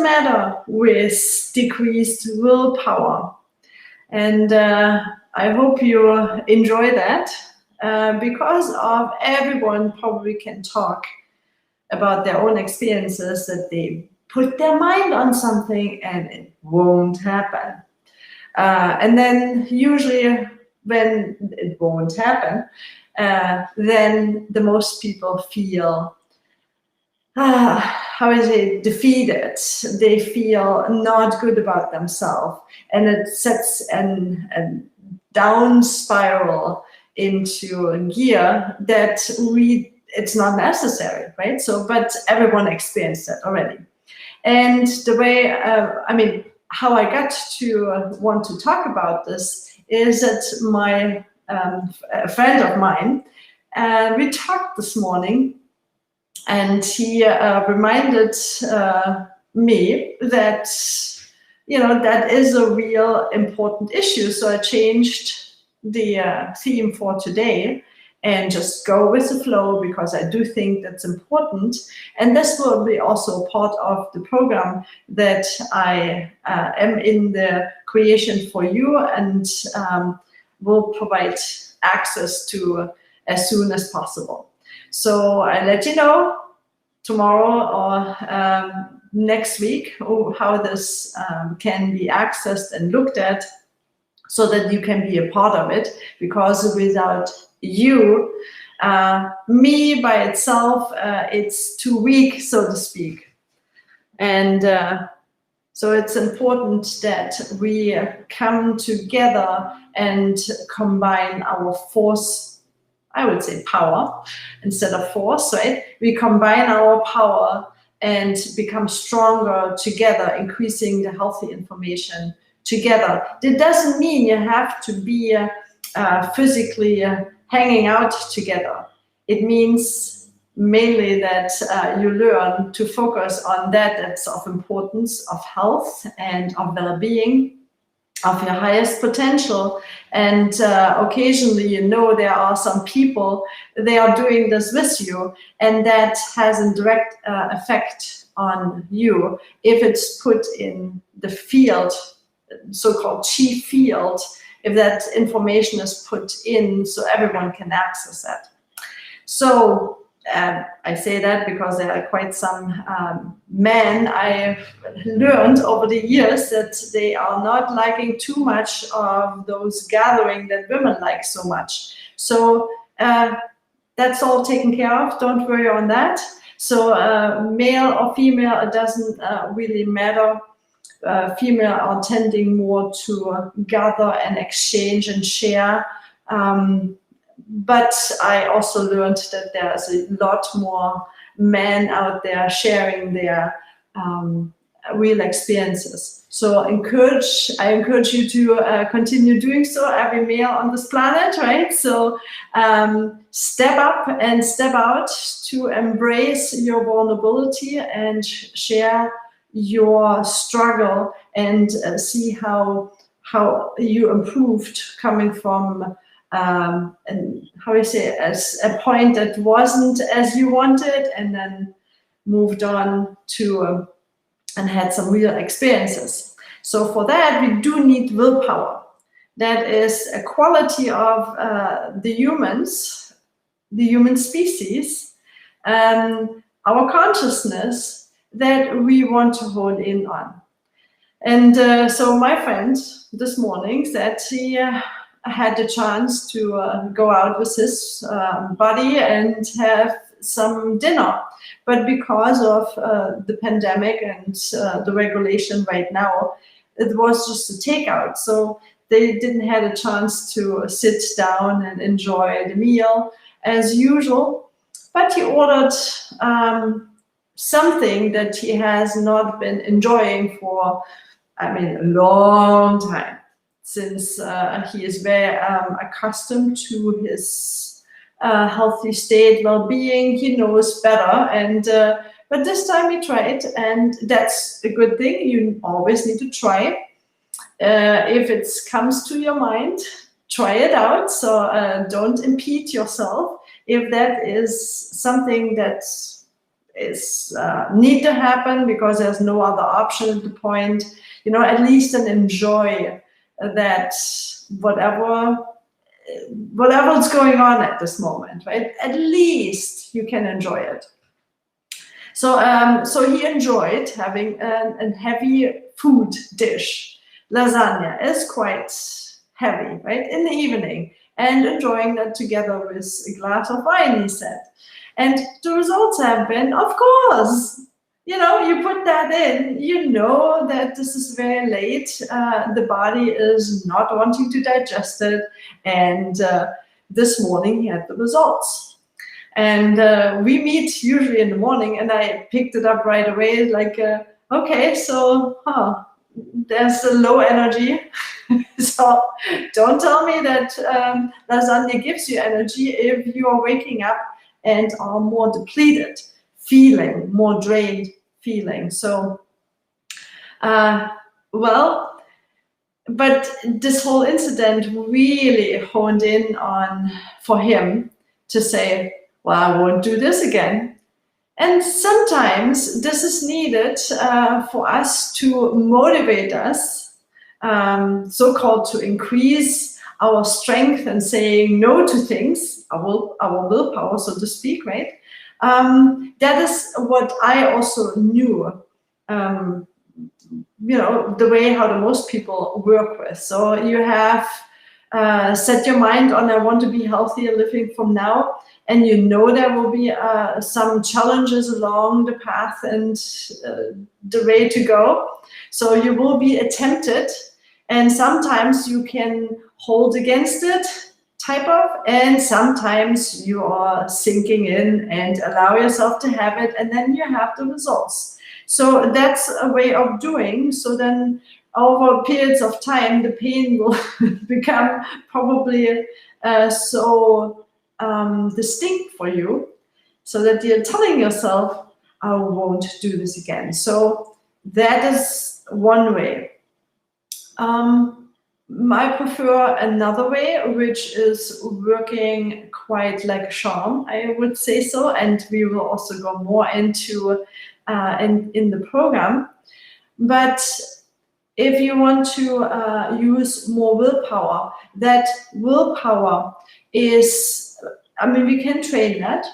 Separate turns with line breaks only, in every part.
matter with decreased willpower? And I hope you enjoy that, because of everyone probably can talk about their own experiences, that they put their mind on something and it won't happen. And then usually when it won't happen, then the most people feel, how is it, defeated. They feel not good about themselves, and it sets a down spiral into a gear that it's not necessary, right? So, but everyone experienced that already. And the way, how I got to want to talk about this is that a friend of mine, we talked this morning, and he reminded me that, that is a real important issue. So I changed the theme for today and just go with the flow, because I do think that's important. And this will be also part of the program that I am in the creation for you, and will provide access to as soon as possible. So I let you know tomorrow or next week how this can be accessed and looked at, so that you can be a part of it, because without you, me by itself, it's too weak, so to speak. And so it's important that we come together and combine our force, I would say power instead of force, right? We combine our power and become stronger together, increasing the healthy information together. That doesn't mean you have to be physically hanging out together. It means mainly that you learn to focus on that's of importance, of health and of well-being, of your highest potential. And occasionally, there are some people, they are doing this with you, and that has a direct effect on you if it's put in the field, so-called chi field, if that information is put in so everyone can access that. So I say that because there are quite some men I've learned over the years that they are not liking too much of those gathering that women like so much. So that's all taken care of. Don't worry on that. So male or female, it doesn't really matter. Female are tending more to gather and exchange and share. But I also learned that there's a lot more men out there sharing their real experiences. So I encourage you to continue doing so, every male on this planet, right? So step up and step out to embrace your vulnerability and share your struggle, and see how you improved coming from and how you say, as a point that wasn't as you wanted, and then moved on to and had some real experiences. So for that, we do need willpower. That is a quality of the humans, the human species, our consciousness, that we want to hone in on. And so my friend this morning said he had the chance to go out with his buddy and have some dinner. But because of the pandemic and the regulation right now, it was just a takeout. So they didn't have a chance to sit down and enjoy the meal as usual. But he ordered something that he has not been enjoying for, a long time, since he is very accustomed to his healthy state, well-being. He knows better, and but this time he tried, and that's a good thing. You always need to try. If it comes to your mind, try it out. So don't impede yourself. If that is something that need to happen because there's no other option at the point, at least and enjoy that whatever's going on at this moment, right? At least you can enjoy it. So he enjoyed having a heavy food dish. Lasagna is quite heavy, right, in the evening, and enjoying that together with a glass of wine, he said. And the results have been, of course, you put that in, that this is very late, the body is not wanting to digest it, and this morning he had the results. And we meet usually in the morning, and I picked it up right away, like, okay, so, there's a low energy. So don't tell me that lasagna gives you energy if you are waking up and are more depleted feeling, more drained feeling. So, but this whole incident really honed in on, for him to say, well, I won't do this again. And sometimes this is needed for us to motivate us, so-called to increase our strength and saying no to things, our willpower, so to speak, right? That is what I also knew, the way how the most people work with. So you have set your mind on, I want to be healthier living from now. And there will be some challenges along the path and the way to go. So you will be tempted, and sometimes you can hold against it, type of, and sometimes you are sinking in and allow yourself to have it, and then you have the results. So that's a way of doing. So then over periods of time, the pain will become probably so distinct for you, so that you're telling yourself, I won't do this again. So that is one way. I prefer another way, which is working quite like a charm, I would say so, and we will also go more into in the program. But if you want to use more willpower, that willpower is, we can train that,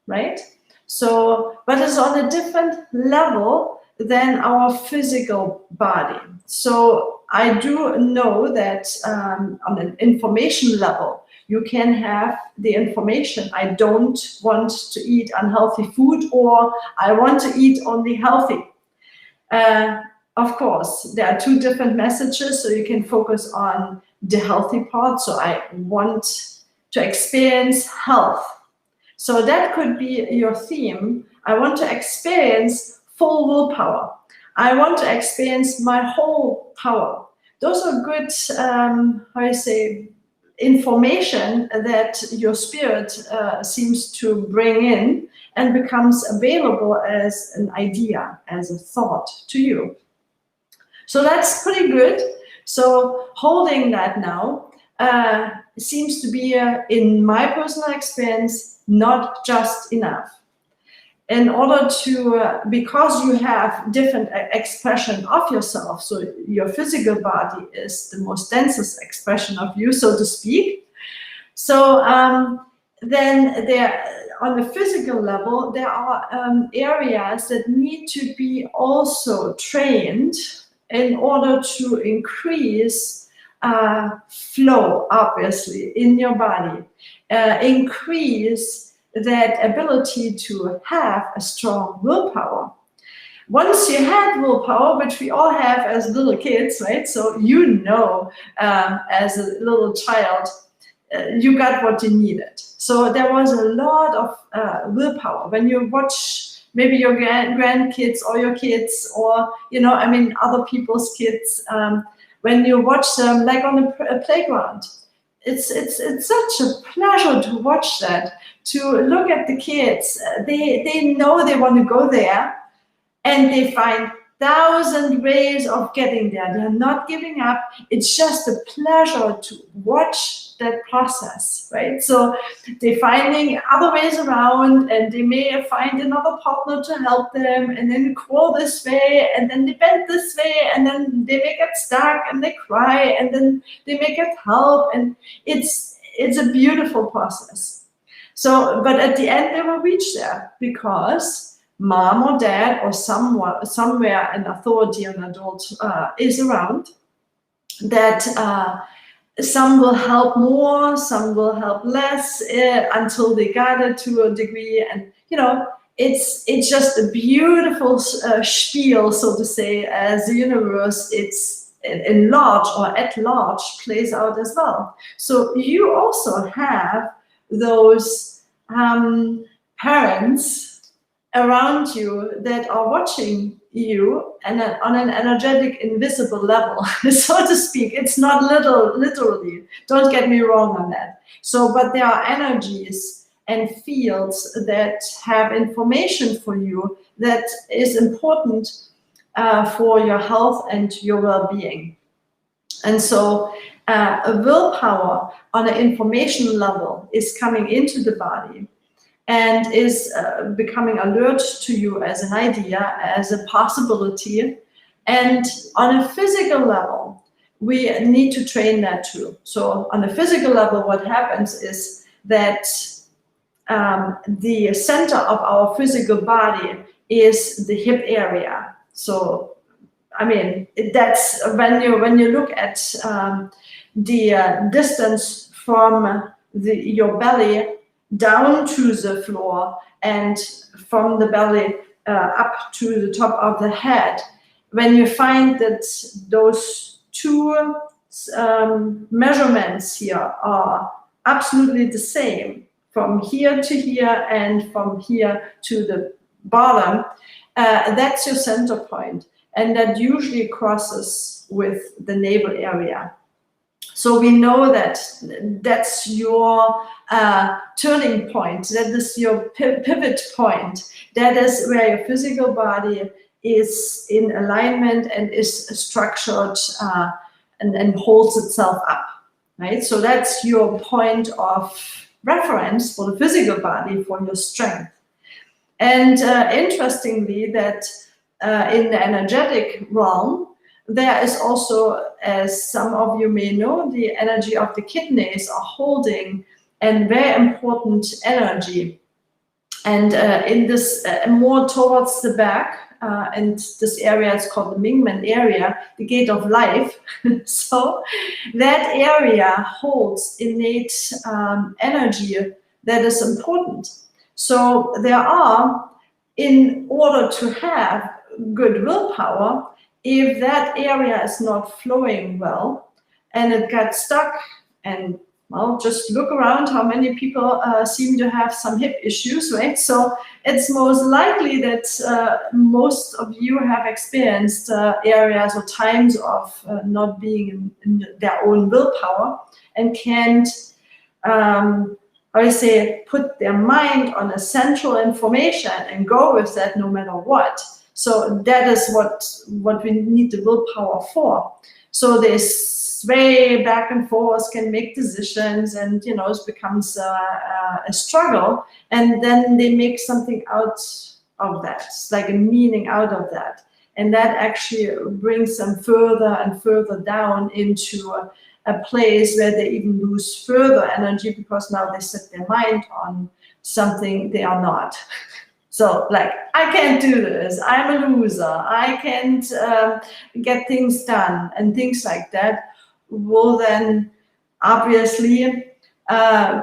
right? So, but it's on a different level than our physical body. So I do know that on an information level, you can have the information, I don't want to eat unhealthy food, or I want to eat only healthy. Of course, there are two different messages, so you can focus on the healthy part. So I want to experience health. So that could be your theme. I want to experience full willpower. I want to experience my whole power. Those are good, information that your spirit seems to bring in and becomes available as an idea, as a thought to you. So that's pretty good. So holding that now seems to be, in my personal experience, not just enough. In order to, because you have different expression of yourself, so your physical body is the most densest expression of you, so to speak. So then there, on the physical level, there are areas that need to be also trained in order to increase flow, obviously, in your body, increase that ability to have a strong willpower. Once you had willpower, which we all have as little kids, right? So as a little child, you got what you needed. So there was a lot of willpower. When you watch maybe your grandkids or your kids, or other people's kids, when you watch them like on a playground, it's such a pleasure to watch that, to look at the kids. They know they want to go there, and they find 1,000 ways of getting there. They're not giving up. It's just a pleasure to watch that process, right? So they're finding other ways around, and they may find another partner to help them, and then crawl this way, and then they bend this way, and then they may get stuck, and they cry, and then they may get help, and it's a beautiful process. So, but at the end, they will reach there because mom or dad or someone somewhere an authority, an adult is around, that some will help more, some will help less, until they got it to a degree. And it's just a beautiful spiel, so to say, as the universe it's in large or at large plays out as well. So you also have those parents around you that are watching you, and on an energetic, invisible level, so to speak. It's not literally, don't get me wrong on that. So, but there are energies and fields that have information for you that is important for your health and your well-being. And so a willpower on an information level is coming into the body and is becoming alert to you as an idea, as a possibility. And on a physical level, we need to train that too. So on a physical level, what happens is that the center of our physical body is the hip area. So, I mean, that's when you look at the distance from your belly down to the floor, and from the belly up to the top of the head, when you find that those two measurements here are absolutely the same, from here to here and from here to the bottom, that's your center point, and that usually crosses with the navel area. So we know that that's your turning point, that is your pivot point. That is where your physical body is in alignment and is structured and holds itself up, right? So that's your point of reference for the physical body, for your strength. And interestingly, that in the energetic realm, there is also, as some of you may know, the energy of the kidneys are holding a very important energy. And in this, more towards the back, and this area is called the Mingmen area, the gate of life. So that area holds innate energy that is important. So there are, in order to have good willpower, if that area is not flowing well and it gets stuck, and well, just look around how many people seem to have some hip issues, right? So it's most likely that most of you have experienced areas or times of not being in their own willpower and can't, put their mind on a central information and go with that no matter what. So that is what we need the willpower for. So they sway back and forth, can make decisions, and it becomes a struggle. And then they make something out of that, like a meaning out of that. And that actually brings them further and further down into a place where they even lose further energy, because now they set their mind on something they are not. So, like, I can't do this, I'm a loser, I can't get things done, and things like that will then obviously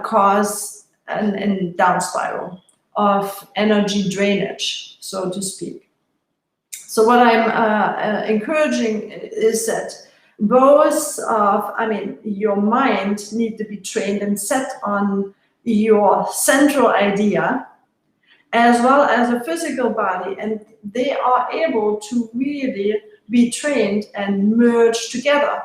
cause a down spiral of energy drainage, so to speak. So what I'm encouraging is that both of, your mind need to be trained and set on your central idea, as well as a physical body, and they are able to really be trained and merge together.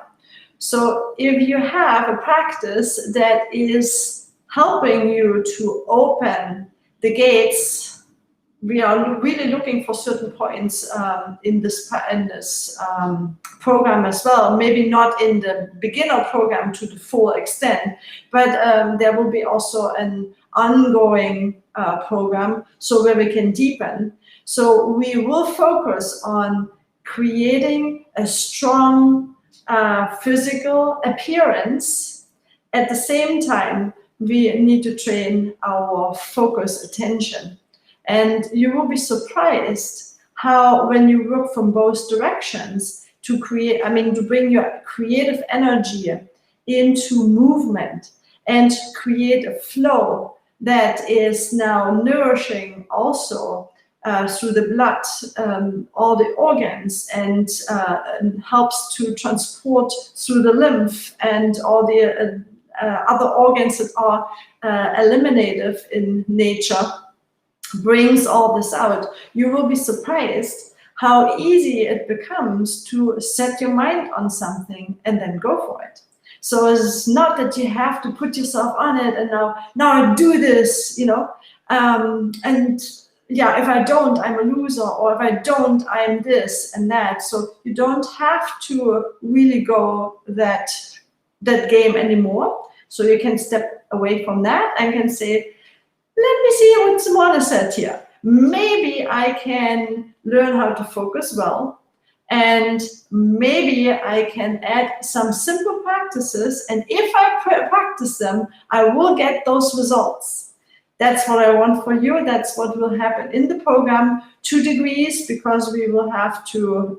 So if you have a practice that is helping you to open the gates we are really looking for certain points in this program as well. Maybe not in the beginner program to the full extent, but there will be also an ongoing program, so where we can deepen. So we will focus on creating a strong physical appearance. At the same time, we need to train our focus attention. And you will be surprised how, when you work from both directions, to create, to bring your creative energy into movement and create a flow that is now nourishing also through the blood, all the organs, and helps to transport through the lymph and all the other organs that are eliminative in nature, brings all this out. You will be surprised how easy it becomes to set your mind on something and then go for it. So it's not that you have to put yourself on it and now do this, and yeah, if I don't, I'm a loser, or if I don't, I'm this and that. So you don't have to really go that game anymore. So you can step away from that and can say, let me see what Simone said here. Maybe I can learn how to focus well, and maybe I can add some simple practices, and if I practice them, I will get those results. That's what I want for you. That's what will happen in the program. 2 degrees, because we will have to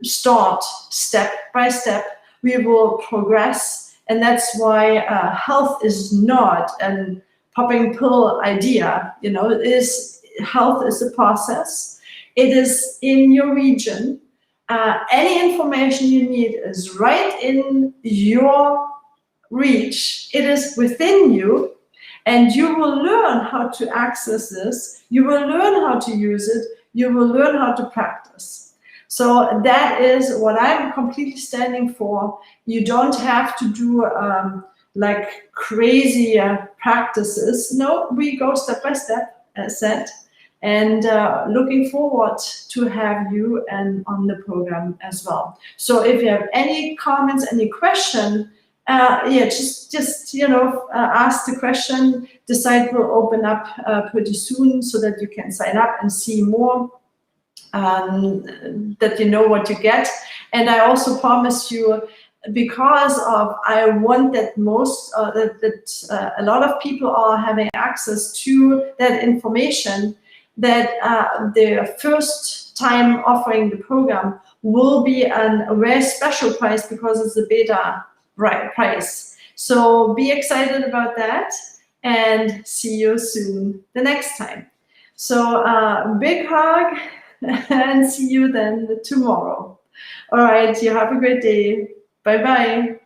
start step by step. We will progress, and that's why health is not an popping pill idea. Health is a process. It is in your region. Any information you need is right in your reach. It is within you, and you will learn how to access this. You will learn how to use it. You will learn how to practice. So that is what I'm completely standing for. You don't have to do like crazy practices. No, we go step by step, as said, and looking forward to have you on the program as well. So if you have any comments, any question, just ask the question. The site will open up pretty soon so that you can sign up and see more, that you know what you get. And I also promise you, because of I want that a lot of people are having access to that information, that the first time offering the program will be a very special price, because it's a beta price. So be excited about that, and see you soon the next time. So big hug, and see you then tomorrow. All right, you have a great day. Bye-bye.